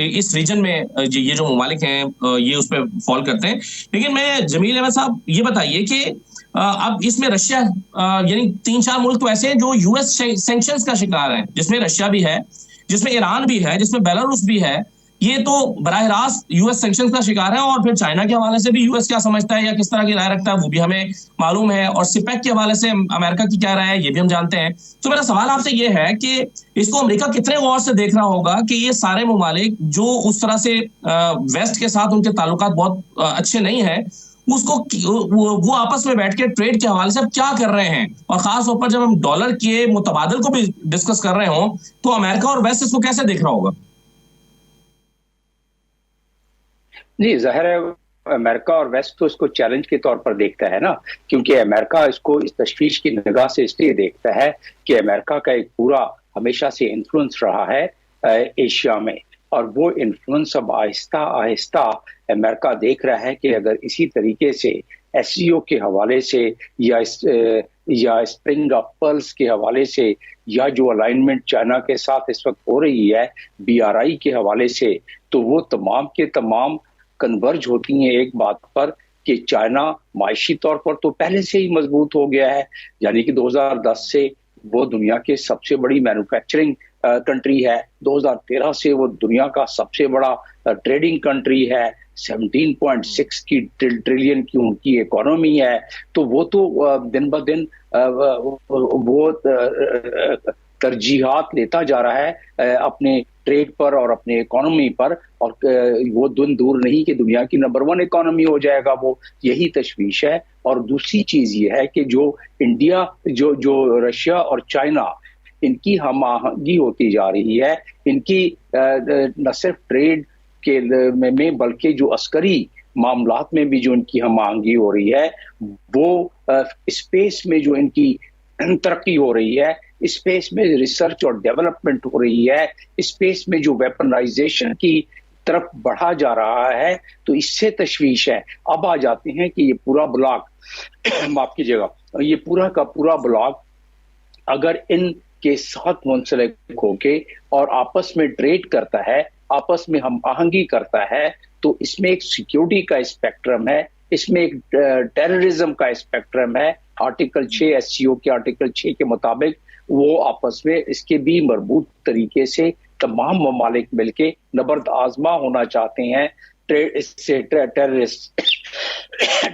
اس region میں یہ جو ممالک ہیں یہ اس پہ فال کرتے ہیں. لیکن میں جمیل احمد صاحب یہ بتائیے کہ اب اس میں رشیا یعنی 3-4 ملک تو ایسے ہیں جو یو ایس سینکشنز کا شکار ہیں, جس میں رشیا بھی ہے, جس میں ایران بھی ہے, جس میں بیلاروس بھی ہے. یہ تو براہ راست یو ایس سینکشنز کا شکار ہے. اور پھر چائنا کے حوالے سے بھی یو ایس کیا سمجھتا ہے یا کس طرح کی رائے رکھتا ہے وہ بھی ہمیں معلوم ہے, اور سپیک کے حوالے سے امریکہ کی کیا رائے ہے یہ بھی ہم جانتے ہیں. تو میرا سوال آپ سے یہ ہے کہ اس کو امریکہ کتنے غور سے دیکھ رہا ہوگا کہ یہ سارے ممالک جو اس طرح سے ویسٹ کے ساتھ ان کے تعلقات بہت اچھے نہیں ہیں, اس کو وہ آپس میں بیٹھ کے ٹریڈ کے حوالے سے اب کیا کر رہے ہیں, اور خاص طور پر جب ہم ڈالر کے متبادل کو بھی ڈسکس کر رہے ہوں تو امریکہ اور ویسٹ اس کو کیسے دیکھ رہا ہوگا؟ جی ظاہر ہے امریکہ اور ویسٹ تو اس کو چیلنج کے طور پر دیکھتا ہے نا, کیونکہ امریکہ اس کو اس تشویش کی نگاہ سے اس لیے دیکھتا ہے کہ امریکہ کا ایک پورا ہمیشہ سے انفلوئنس رہا ہے ایشیا میں, اور وہ انفلوئنس اب آہستہ آہستہ امریکہ دیکھ رہا ہے کہ اگر اسی طریقے سے ایس سی او کے حوالے سے یا اسپرنگ آف پرلس کے حوالے سے یا جو الائنمنٹ چائنا کے ساتھ اس وقت ہو رہی ہے بی آر آئی کے حوالے سے, تو وہ تمام کے تمام کنورج ہوتی ہیں ایک بات پر کہ چائنا معاشی طور پر تو پہلے سے ہی مضبوط ہو گیا ہے, یعنی کہ 2010 سے وہ دنیا کے سب سے بڑی مینوفیکچرنگ کنٹری ہے, 2013 سے وہ دنیا کا سب سے بڑا ٹریڈنگ کنٹری ہے, 17.6 کی ٹریلین کی ان کی اکانومی ہے. تو وہ تو دن بدن وہ ترجیحات لیتا جا رہا ہے اپنے ٹریڈ پر اور اپنے اکانومی پر, اور وہ دن دور نہیں کہ دنیا کی نمبر 1 اکانومی ہو جائے گا. وہ یہی تشویش ہے. اور دوسری چیز یہ ہے کہ جو انڈیا جو رشیا اور چائنا ان کی ہم آہنگی ہوتی جا رہی ہے, ان کی نہ صرف ٹریڈ کے میں بلکہ جو عسکری معاملات میں بھی جو ان کی ہم آہنگی ہو رہی ہے, وہ اسپیس میں جو ان کی ترقی ہو رہی ہے, اسپیس میں ریسرچ اور ڈیولپمنٹ ہو رہی ہے, اسپیس میں جو ویپنائزیشن کی طرف بڑھا جا رہا ہے, تو اس سے تشویش ہے. اب آ جاتے ہیں کہ یہ پورا بلاک معاف کیجیے گا, یہ پورا کا پورا بلاک اگر ان کے ساتھ منسلک ہو کے اور آپس میں ٹریڈ کرتا ہے, آپس میں ہم آہنگی کرتا ہے, تو اس میں ایک سیکیورٹی کا اسپیکٹرم ہے, اس میں ایک ٹیررزم کا اسپیکٹرم ہے. آرٹیکل 6 ایس سی او کے آرٹیکل 6 کے مطابق وہ آپس میں اس کے بھی مربوط طریقے سے تمام ممالک مل کے نبرد آزما ہونا چاہتے ہیں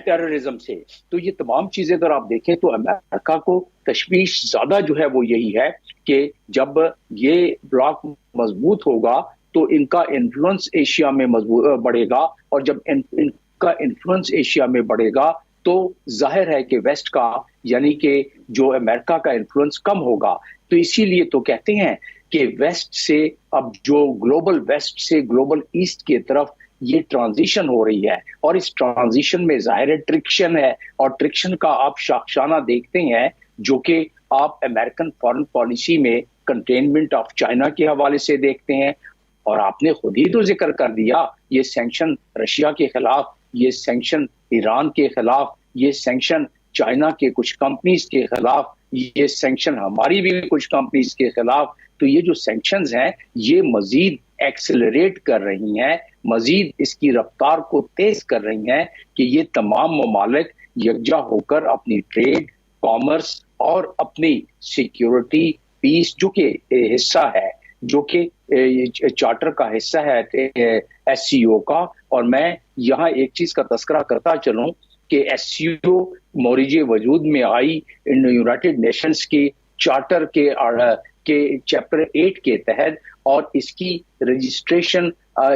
ٹیررزم سے. تو یہ تمام چیزیں اگر آپ دیکھیں تو امریکہ کو تشویش زیادہ جو ہے وہ یہی ہے کہ جب یہ بلاک مضبوط ہوگا تو ان کا انفلوئنس ایشیا میں بڑھے گا, اور جب ان کا انفلوئنس ایشیا میں بڑھے گا تو ظاہر ہے کہ ویسٹ کا یعنی کہ جو امریکہ کا انفلوئنس کم ہوگا. تو اسی لیے تو کہتے ہیں کہ ویسٹ سے اب جو گلوبل ویسٹ سے گلوبل ایسٹ کی طرف یہ ٹرانزیشن ہو رہی ہے, اور اس ٹرانزیشن میں ظاہر ٹرکشن ہے, اور ٹرکشن کا آپ شاخسانہ دیکھتے ہیں جو کہ آپ امریکن فارن پالیسی میں کنٹینمنٹ آف چائنا کے حوالے سے دیکھتے ہیں, اور آپ نے خود ہی تو ذکر کر دیا یہ سینکشن رشیا کے خلاف, یہ سینکشن ایران کے خلاف, یہ سینکشن چائنا کے کچھ کمپنیز کے خلاف, یہ سینکشن ہماری بھی کچھ کمپنیز کے خلاف. تو یہ جو سینکشنز ہیں یہ مزید ایکسلریٹ کر رہی ہیں, مزید اس کی رفتار کو تیز کر رہی ہیں کہ یہ تمام ممالک یکجا ہو کر اپنی ٹریڈ, کامرس اور اپنی سیکیورٹی, پیس جو کہ حصہ ہے, جو کہ چارٹر کا حصہ ہے ایس سی او کا. اور میں یہاں ایک چیز کا تذکرہ کرتا چلوں کہ ایس سی او موریج وجود میں آئی یونائٹڈ نیشنز کے چارٹر کے چیپٹر 8 کے تحت, اور اس کی رجسٹریشن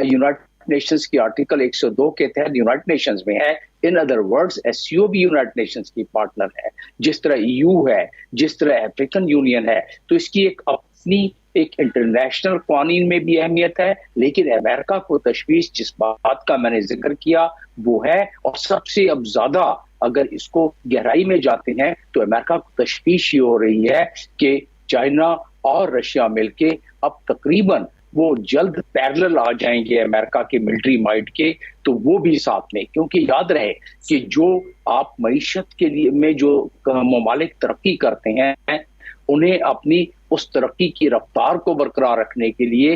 یونائٹڈ نیشنز کے آرٹیکل 102 کے تحت یونائٹڈ نیشنز میں ہے. In other words S C O بھی یونائٹڈ نیشنز کی پارٹنر ہے, جس طرح ای یو ہے, جس طرح افریقن یونین ہے. تو اس کی ایک اپنی ایک انٹرنیشنل قوانین میں بھی اہمیت ہے, لیکن امریکہ کو تشویش جس بات کا میں نے ذکر کیا وہ ہے, اور سب سے اب زیادہ اگر اس کو گہرائی میں جاتے ہیں تو امریکہ کو تشویش یہ ہو رہی ہے کہ چائنا اور رشیا مل کے اب تقریباً وہ جلد پیرلل آ جائیں گے امریکہ کے ملٹری مائٹ کے, تو وہ بھی ساتھ میں, کیونکہ یاد رہے کہ جو آپ معیشت کے لیے میں جو ممالک ترقی کرتے ہیں انہیں اپنی اس ترقی کی رفتار کو برقرار رکھنے کے لیے